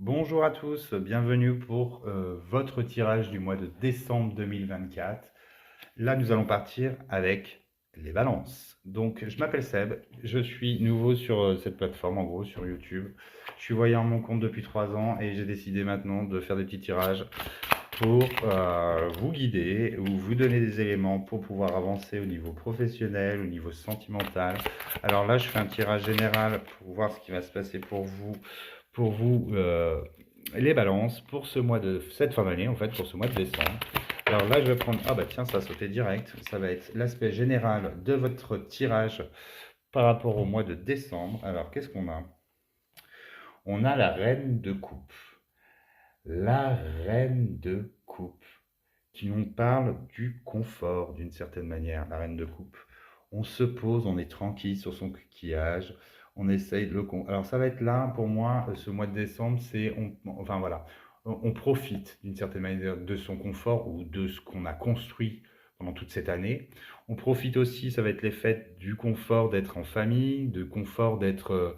Bonjour à tous, bienvenue pour votre tirage du mois de décembre 2024. Là, nous allons partir avec les balances. Donc, je m'appelle Seb, je suis nouveau sur cette plateforme, en gros sur YouTube. Je suis voyant mon compte depuis 3 ans et j'ai décidé maintenant de faire des petits tirages pour vous guider ou vous donner des éléments pour pouvoir avancer au niveau professionnel, au niveau sentimental. Alors là, je fais un tirage général pour voir ce qui va se passer pour vous, les balances pour ce mois de cette fin d'année, en fait, pour ce mois de décembre. Alors là, je vais prendre, ah bah tiens, ça va sauter direct, ça va être l'aspect général de votre tirage par rapport au mois de décembre. Alors, qu'est-ce qu'on a? On a la reine de coupe. La reine de coupe, qui nous parle du confort d'une certaine manière, la reine de coupe. On se pose, on est tranquille sur son coquillage, on essaye de le... Alors ça va être là, pour moi, ce mois de décembre, c'est... enfin voilà, on profite d'une certaine manière de son confort ou de ce qu'on a construit pendant toute cette année. On profite aussi, ça va être les fêtes, du confort d'être en famille, de confort d'être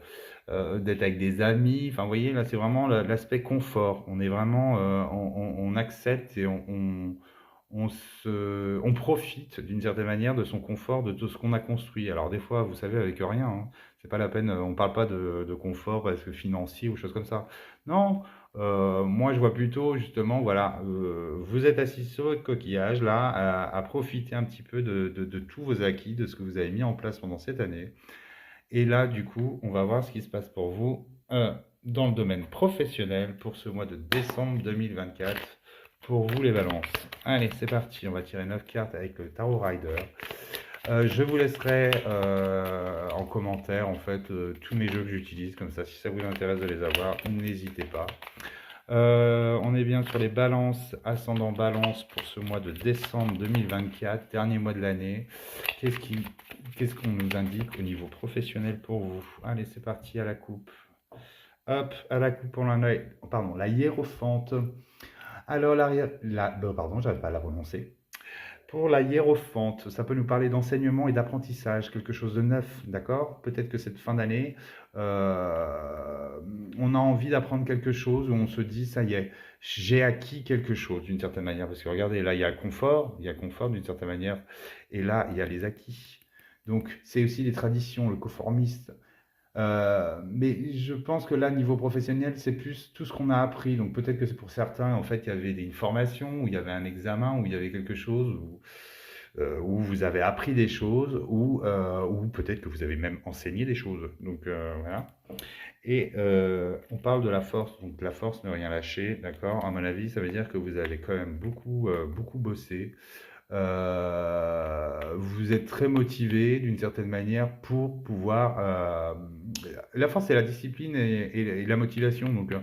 avec des amis. Enfin, vous voyez, là, c'est vraiment l'aspect confort. On est vraiment, on accepte et on profite d'une certaine manière de son confort, de tout ce qu'on a construit. Alors des fois, vous savez, avec rien, hein, c'est pas la peine, on parle pas de confort parce que financier ou choses comme ça. Non, moi je vois plutôt justement, voilà, vous êtes assis sur votre coquillage là, à profiter un petit peu de tous vos acquis, de ce que vous avez mis en place pendant cette année. Et là, du coup, on va voir ce qui se passe pour vous dans le domaine professionnel pour ce mois de décembre 2024. Pour vous, les balances. Allez, c'est parti. On va tirer 9 cartes avec le Tarot Rider. Je vous laisserai en commentaire, en fait, tous mes jeux que j'utilise. Comme ça, si ça vous intéresse de les avoir, n'hésitez pas. On est bien sur les balances, ascendant balance pour ce mois de décembre 2024, dernier mois de l'année. Qu'est-ce qu'on nous indique au niveau professionnel pour vous? Allez, c'est parti à la coupe. Hop, à la coupe pour la hiérophante. Alors, pardon, j'arrive pas à la prononcer. Pour la hiérophante, ça peut nous parler d'enseignement et d'apprentissage, quelque chose de neuf, d'accord? Peut-être que cette fin d'année, on a envie d'apprendre quelque chose où on se dit, ça y est, j'ai acquis quelque chose d'une certaine manière. Parce que regardez, là, il y a confort d'une certaine manière, et là, il y a les acquis. Donc, c'est aussi les traditions, le conformiste. Mais je pense que là, niveau professionnel, c'est plus tout ce qu'on a appris. Donc peut-être que c'est pour certains, en fait, il y avait une formation, où il y avait un examen, où il y avait quelque chose, où vous avez appris des choses, ou peut-être que vous avez même enseigné des choses. Donc voilà. Et on parle de la force. Donc la force, ne rien lâcher, d'accord? À mon avis, ça veut dire que vous avez quand même beaucoup bossé. Vous êtes très motivé d'une certaine manière pour pouvoir... la force, c'est la discipline et la motivation. Donc,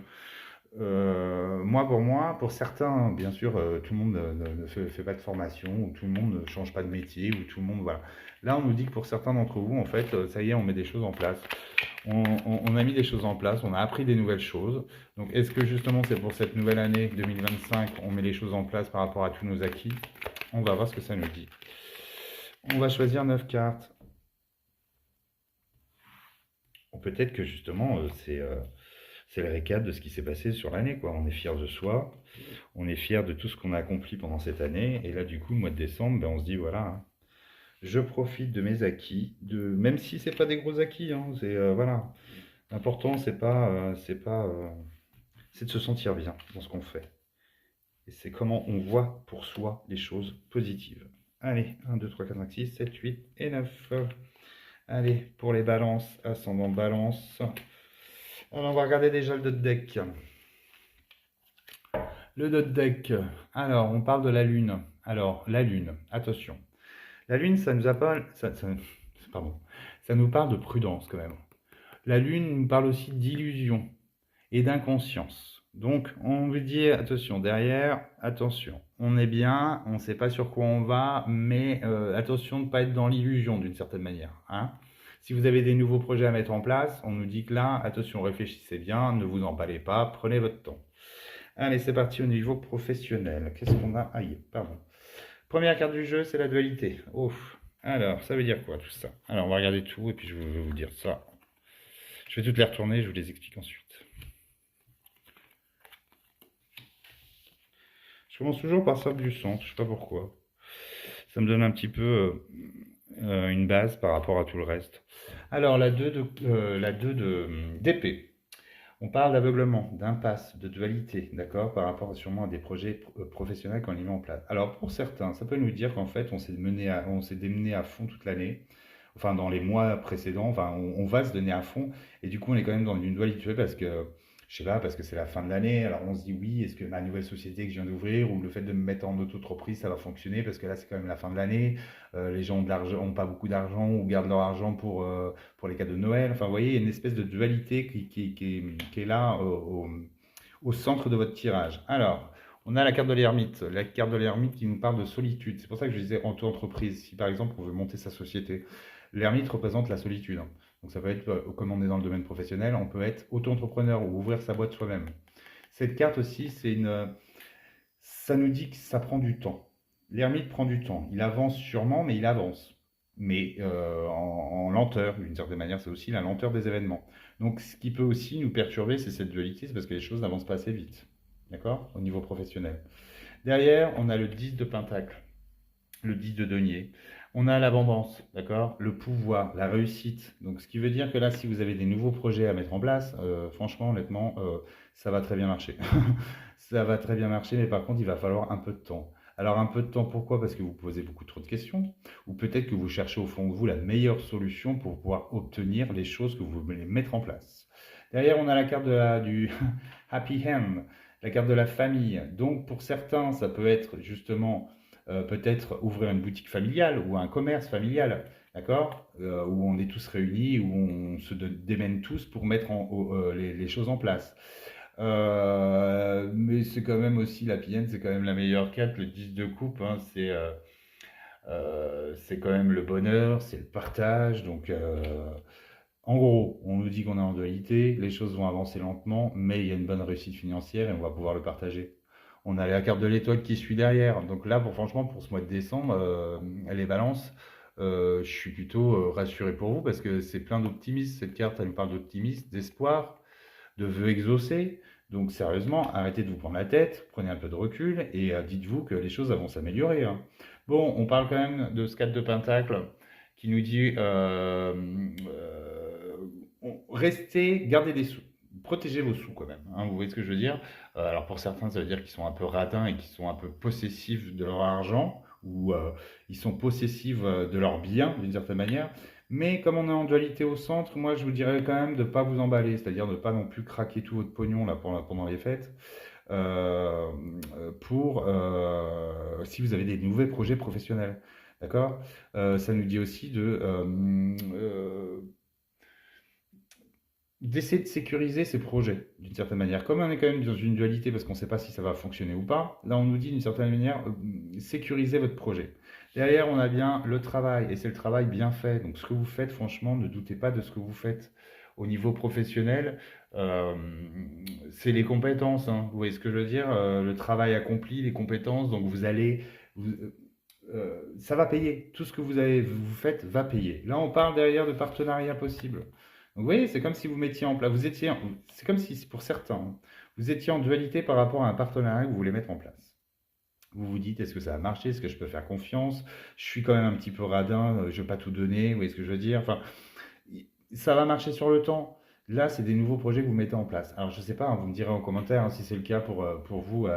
moi, pour certains, bien sûr, tout le monde ne fait pas de formation, ou tout le monde ne change pas de métier, ou tout le monde... Voilà. Là, on nous dit que pour certains d'entre vous, en fait, ça y est, on met des choses en place. On a mis des choses en place, on a appris des nouvelles choses. Donc, est-ce que justement, c'est pour cette nouvelle année 2025, on met les choses en place par rapport à tous nos acquis? On va voir ce que ça nous dit. On va choisir 9 cartes. Ou peut-être que justement, c'est le récap de ce qui s'est passé sur l'année, quoi. On est fier de soi, on est fier de tout ce qu'on a accompli pendant cette année. Et là, du coup, le mois de décembre, ben, on se dit, voilà, hein, je profite de mes acquis, même si c'est pas des gros acquis, hein, c'est voilà. L'important, c'est de se sentir bien dans ce qu'on fait. Et c'est comment on voit pour soi les choses positives. Allez, 1, 2, 3, 4, 5, 6, 7, 8 et 9. Allez, pour les balances, ascendant balance. Alors, on va regarder déjà le dot deck. Le dot deck. Alors, on parle de la Lune. Alors, la Lune, attention. La Lune, ça nous appelle, pardon, ça nous parle de prudence quand même. La Lune nous parle aussi d'illusion et d'inconscience. Donc, on veut dire, attention, derrière, attention, on est bien, on ne sait pas sur quoi on va, mais attention de ne pas être dans l'illusion d'une certaine manière. Hein. Si vous avez des nouveaux projets à mettre en place, on nous dit que là, attention, réfléchissez bien, ne vous emballez pas, prenez votre temps. Allez, c'est parti au niveau professionnel. Qu'est-ce qu'on a? Aïe, pardon. Première carte du jeu, c'est la dualité. Ouf. Alors, ça veut dire quoi tout ça? Alors, on va regarder tout et puis je vais vous dire ça. Je vais toutes les retourner, je vous les explique ensuite. Je commence toujours par celle du centre, je sais pas pourquoi. Ça me donne un petit peu une base par rapport à tout le reste. Alors, la 2 d'épée. On parle d'aveuglement, d'impasse, de dualité, d'accord, par rapport sûrement à des projets professionnels qu'on y met en place. Alors, pour certains, ça peut nous dire qu'en fait, on s'est démené à fond toute l'année, enfin, dans les mois précédents, enfin, on va se donner à fond, et du coup, on est quand même dans une dualité parce que, je sais pas, parce que c'est la fin de l'année, alors on se dit oui, est-ce que ma nouvelle société que je viens d'ouvrir ou le fait de me mettre en auto-entreprise, ça va fonctionner parce que là, c'est quand même la fin de l'année, les gens ont de l'argent, ont pas beaucoup d'argent ou gardent leur argent pour les cadeaux de Noël. Enfin, vous voyez, il y a une espèce de dualité qui est là au centre de votre tirage. Alors, on a la carte de l'ermite. La carte de l'ermite qui nous parle de solitude. C'est pour ça que je disais auto-entreprise. Si par exemple on veut monter sa société, l'ermite représente la solitude. Donc ça peut être, comme on est dans le domaine professionnel, on peut être auto-entrepreneur ou ouvrir sa boîte soi-même. Cette carte aussi, ça nous dit que ça prend du temps. L'ermite prend du temps. Il avance sûrement, mais il avance. Mais en lenteur, d'une certaine manière, c'est aussi la lenteur des événements. Donc ce qui peut aussi nous perturber, c'est cette dualité, c'est parce que les choses n'avancent pas assez vite. D'accord? Au niveau professionnel. Derrière, on a le 10 de Pentacle, le 10 de denier. On a l'abondance, d'accord? Le pouvoir, la réussite. Donc, ce qui veut dire que là, si vous avez des nouveaux projets à mettre en place, franchement, honnêtement, ça va très bien marcher. Ça va très bien marcher, mais par contre, il va falloir un peu de temps. Alors, un peu de temps, pourquoi? Parce que vous posez beaucoup trop de questions, ou peut-être que vous cherchez au fond de vous la meilleure solution pour pouvoir obtenir les choses que vous voulez mettre en place. Derrière, on a la carte du Happy Hand, la carte de la famille. Donc, pour certains, ça peut être justement peut-être ouvrir une boutique familiale ou un commerce familial, d'accord, où on est tous réunis, où on se démène tous pour mettre les choses en place. Mais c'est quand même aussi la pienne, c'est quand même la meilleure carte, le 10 de coupe, hein, c'est quand même le bonheur, c'est le partage. Donc, en gros, on nous dit qu'on est en dualité, les choses vont avancer lentement, mais il y a une bonne réussite financière et on va pouvoir le partager. On a la carte de l'étoile qui suit derrière. Donc là, franchement, pour ce mois de décembre, les balances, je suis plutôt rassuré pour vous parce que c'est plein d'optimisme. Cette carte, elle nous parle d'optimisme, d'espoir, de vœux exaucés. Donc sérieusement, arrêtez de vous prendre la tête, prenez un peu de recul et dites-vous que les choses vont s'améliorer, hein. Bon, on parle quand même de ce 4 de Pentacle qui nous dit restez, gardez des sous. Protégez vos sous quand même, hein, vous voyez ce que je veux dire? Alors pour certains, ça veut dire qu'ils sont un peu radins et qu'ils sont un peu possessifs de leur argent ou ils sont possessifs de leurs biens d'une certaine manière. Mais comme on est en dualité au centre, moi je vous dirais quand même de ne pas vous emballer, c'est-à-dire de ne pas non plus craquer tout votre pognon là, pendant les fêtes. euh, si vous avez des nouveaux projets professionnels. D'accord? Ça nous dit aussi d'essayer de sécuriser ces projets d'une certaine manière. Comme on est quand même dans une dualité parce qu'on ne sait pas si ça va fonctionner ou pas, là on nous dit d'une certaine manière sécuriser votre projet. Derrière, on a bien le travail et c'est le travail bien fait. Donc ce que vous faites, franchement, ne doutez pas de ce que vous faites au niveau professionnel. euh, c'est les compétences, hein. Vous voyez ce que je veux dire? Le travail accompli, les compétences. Donc ça va payer. Tout ce que vous faites va payer. Là, on parle derrière de partenariats possibles. Donc, vous voyez, c'est comme si vous mettiez en place. C'est comme si, pour certains, hein, vous étiez en dualité par rapport à un partenariat que vous voulez mettre en place. Vous vous dites, est-ce que ça va marcher? Est-ce que je peux faire confiance? Je suis quand même un petit peu radin, je ne veux pas tout donner. Vous voyez ce que je veux dire? Enfin, ça va marcher sur le temps. Là, c'est des nouveaux projets que vous mettez en place. Alors, je ne sais pas, hein, vous me direz en commentaire hein, si c'est le cas pour vous,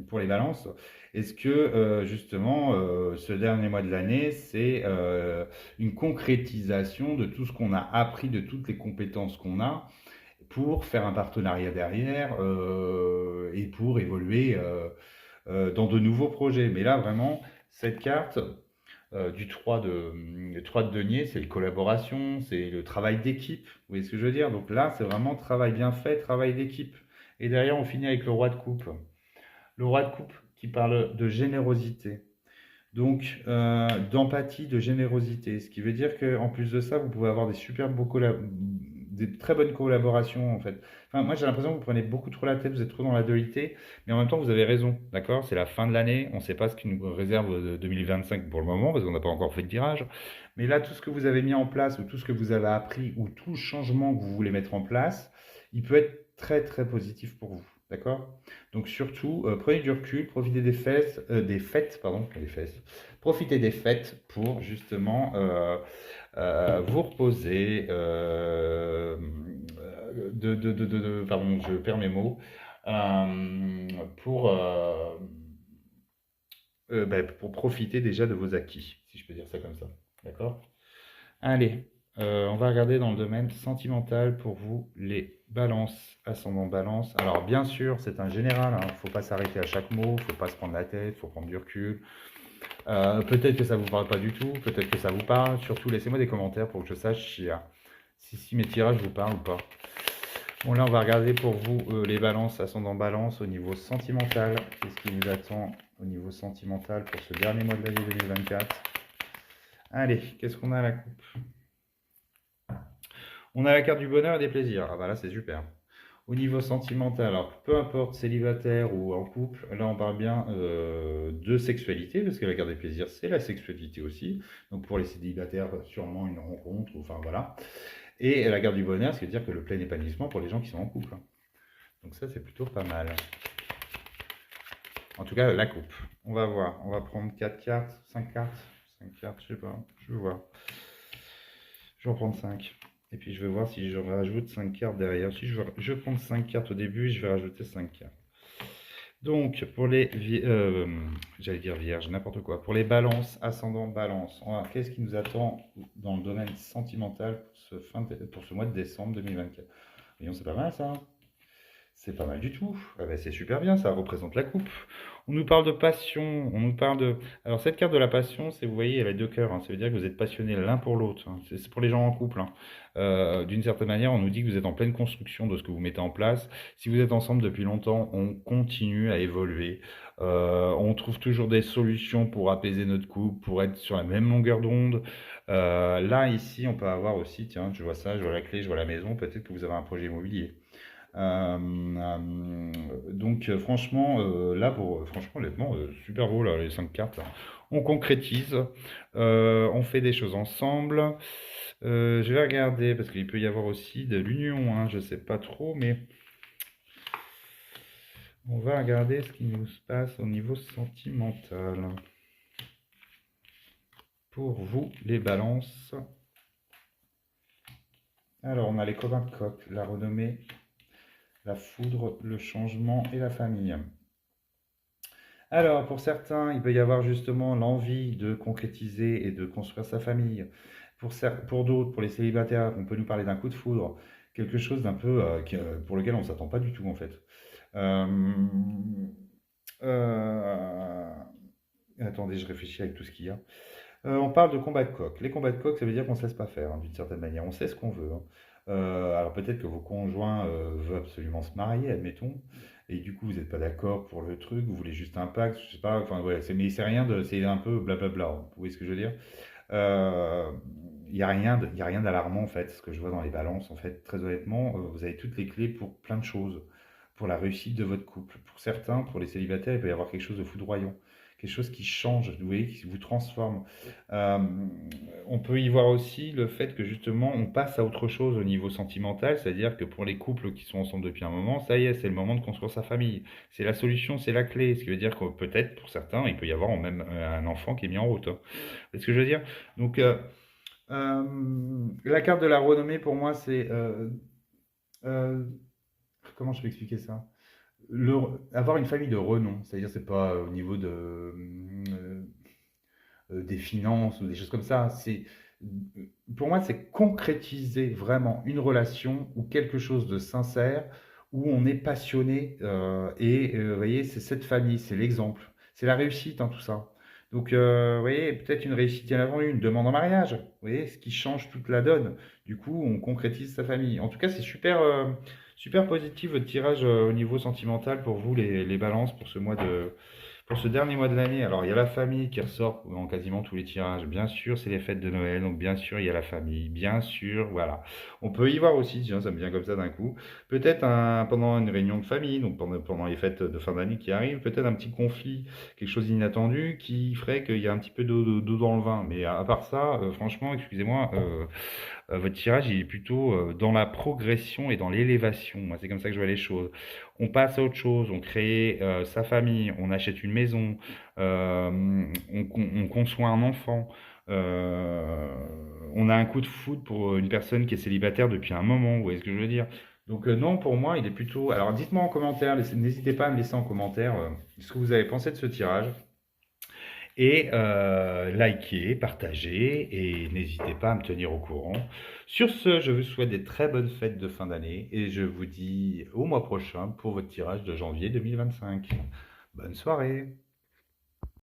pour les balances. Est-ce que, justement, ce dernier mois de l'année, c'est une concrétisation de tout ce qu'on a appris, de toutes les compétences qu'on a pour faire un partenariat derrière et pour évoluer dans de nouveaux projets? Mais là, vraiment, cette carte, le 3 de denier, c'est la collaboration, c'est le travail d'équipe. Vous voyez ce que je veux dire? Donc là, c'est vraiment travail bien fait, travail d'équipe. Et derrière, on finit avec le roi de coupe. Le roi de coupe qui parle de générosité. Donc, d'empathie, de générosité. Ce qui veut dire qu'en plus de ça, vous pouvez avoir des très bonnes collaborations, en fait. Enfin, moi, j'ai l'impression que vous prenez beaucoup trop la tête, vous êtes trop dans la dualité, mais en même temps, vous avez raison, d'accord? C'est la fin de l'année, on ne sait pas ce qui nous réserve 2025 pour le moment, parce qu'on n'a pas encore fait de tirage. Mais là, tout ce que vous avez mis en place, ou tout ce que vous avez appris, ou tout le changement que vous voulez mettre en place, il peut être très, très positif pour vous. D'accord? Donc surtout, prenez du recul, profitez des fêtes, pardon, pas des fesses. Profitez des fêtes pour justement vous reposer. Pardon, je perds mes mots. Pour, pour profiter déjà de vos acquis, si je peux dire ça comme ça. D'accord? Allez, on va regarder dans le domaine sentimental pour vous les balances, ascendant balance. Alors bien sûr, c'est un général, il ne faut pas s'arrêter à chaque mot, il ne faut pas se prendre la tête, il faut prendre du recul. Peut-être que ça ne vous parle pas du tout, peut-être que ça vous parle. Surtout, laissez-moi des commentaires pour que je sache si mes tirages vous parlent ou pas. Bon, là, on va regarder pour vous les balances, ascendant balance au niveau sentimental. Qu'est-ce qui nous attend au niveau sentimental pour ce dernier mois de l'année 2024? Allez, qu'est-ce qu'on a à la coupe? On a la carte du bonheur et des plaisirs. Ah bah là, c'est super. Au niveau sentimental, alors peu importe célibataire ou en couple, là on parle bien de sexualité, parce que la carte des plaisirs, c'est la sexualité aussi. Donc pour les célibataires, sûrement une rencontre, enfin voilà. Et la carte du bonheur, ce qui veut dire que le plein épanouissement pour les gens qui sont en couple. Donc ça, c'est plutôt pas mal. En tout cas, la coupe. On va voir. On va prendre 4 cartes, 5 cartes. 5 cartes, je sais pas. Je vais voir. Je vais en prendre 5. Et puis je vais voir si je rajoute 5 cartes derrière. Si je vais prendre 5 cartes au début, je vais rajouter 5 cartes. Donc, pour les j'allais dire vierges, n'importe quoi. Pour les balances, ascendant balance, qu'est-ce qui nous attend dans le domaine sentimental pour ce mois de décembre 2024? Voyons, c'est pas mal ça. C'est pas mal du tout. Ah ben, c'est super bien, ça représente la coupe. On nous parle de passion, on nous parle de... Alors cette carte de la passion, c'est, vous voyez, elle a deux cœurs, hein. Ça veut dire que vous êtes passionnés l'un pour l'autre, hein. C'est pour les gens en couple, hein. D'une certaine manière, on nous dit que vous êtes en pleine construction de ce que vous mettez en place. Si vous êtes ensemble depuis longtemps, on continue à évoluer. On trouve toujours des solutions pour apaiser notre couple, pour être sur la même longueur d'onde. Là, ici, on peut avoir aussi, tiens, je vois ça, je vois la clé, je vois la maison, peut-être que vous avez un projet immobilier. Donc franchement, là, franchement, honnêtement, super beau là, les 5 cartes, là. On concrétise, on fait des choses ensemble. Je vais regarder parce qu'il peut y avoir aussi de l'union, hein, je sais pas trop, mais on va regarder ce qui nous se passe au niveau sentimental. Pour vous, les balances. Alors, on a les copains de coq, la renommée, la foudre, le changement et la famille. Alors, pour certains, il peut y avoir justement l'envie de concrétiser et de construire sa famille. Pour d'autres, pour les célibataires, on peut nous parler d'un coup de foudre, quelque chose d'un peu pour lequel on ne s'attend pas du tout en fait. Euh, euh, Attendez, je réfléchis avec tout ce qu'il y a. On parle de combat de coq. Les combats de coq, ça veut dire qu'on ne se laisse pas faire, hein, d'une certaine manière. On sait ce qu'on veut, hein. Alors peut-être que vos conjoints veulent absolument se marier, admettons, et du coup vous n'êtes pas d'accord pour le truc, vous voulez juste un pacte, je sais pas, enfin ouais, mais c'est rien de, c'est un peu blablabla, vous voyez ce que je veux dire? Euh, Il n'y a rien il y a rien d'alarmant en fait, ce que je vois dans les balances, en fait, très honnêtement, vous avez toutes les clés pour plein de choses, pour la réussite de votre couple. Pour certains, pour les célibataires, il peut y avoir quelque chose de foudroyant, quelque chose qui change, vous voyez, qui vous transforme. Euh, on peut y voir aussi le fait que justement on passe à autre chose au niveau sentimental, c'est-à-dire que pour les couples qui sont ensemble depuis un moment, ça y est, c'est le moment de construire sa famille. C'est la solution, c'est la clé. Ce qui veut dire que peut-être pour certains, il peut y avoir même un enfant qui est mis en route, hein. C'est ce que je veux dire? Donc, la carte de la renommée pour moi, c'est euh, comment je peux expliquer ça? Avoir une famille de renom, c'est-à-dire c'est pas au niveau des finances ou des choses comme ça. Pour moi, c'est concrétiser vraiment une relation ou quelque chose de sincère où on est passionné vous voyez, c'est cette famille, c'est l'exemple, c'est la réussite, hein, tout ça. Donc, vous voyez, peut-être une réussite en avant une demande en mariage, vous voyez, ce qui change toute la donne. Du coup, on concrétise sa famille. En tout cas, c'est super, super positif votre tirage au niveau sentimental pour vous, les balances, pour ce dernier mois de l'année. Alors, il y a la famille qui ressort dans quasiment tous les tirages. Bien sûr, c'est les fêtes de Noël, donc bien sûr, il y a la famille. Bien sûr, voilà. On peut y voir aussi, tiens, ça me vient comme ça d'un coup, peut-être pendant une réunion de famille, donc pendant les fêtes de fin d'année qui arrivent, peut-être un petit conflit, quelque chose d'inattendu qui ferait qu'il y a un petit peu d'eau dans le vin. Mais à part ça, franchement, excusez-moi, votre tirage, il est plutôt dans la progression et dans l'élévation. Moi, c'est comme ça que je vois les choses. On passe à autre chose, on crée sa famille, on achète une maison, on conçoit un enfant. euh, on a un coup de foudre pour une personne qui est célibataire depuis un moment, vous voyez ce que je veux dire? Donc non, pour moi, il est plutôt... Alors dites-moi en commentaire, n'hésitez pas à me laisser en commentaire ce que vous avez pensé de ce tirage. Et likez, partagez et n'hésitez pas à me tenir au courant. Sur ce, je vous souhaite des très bonnes fêtes de fin d'année et je vous dis au mois prochain pour votre tirage de janvier 2025. Bonne soirée!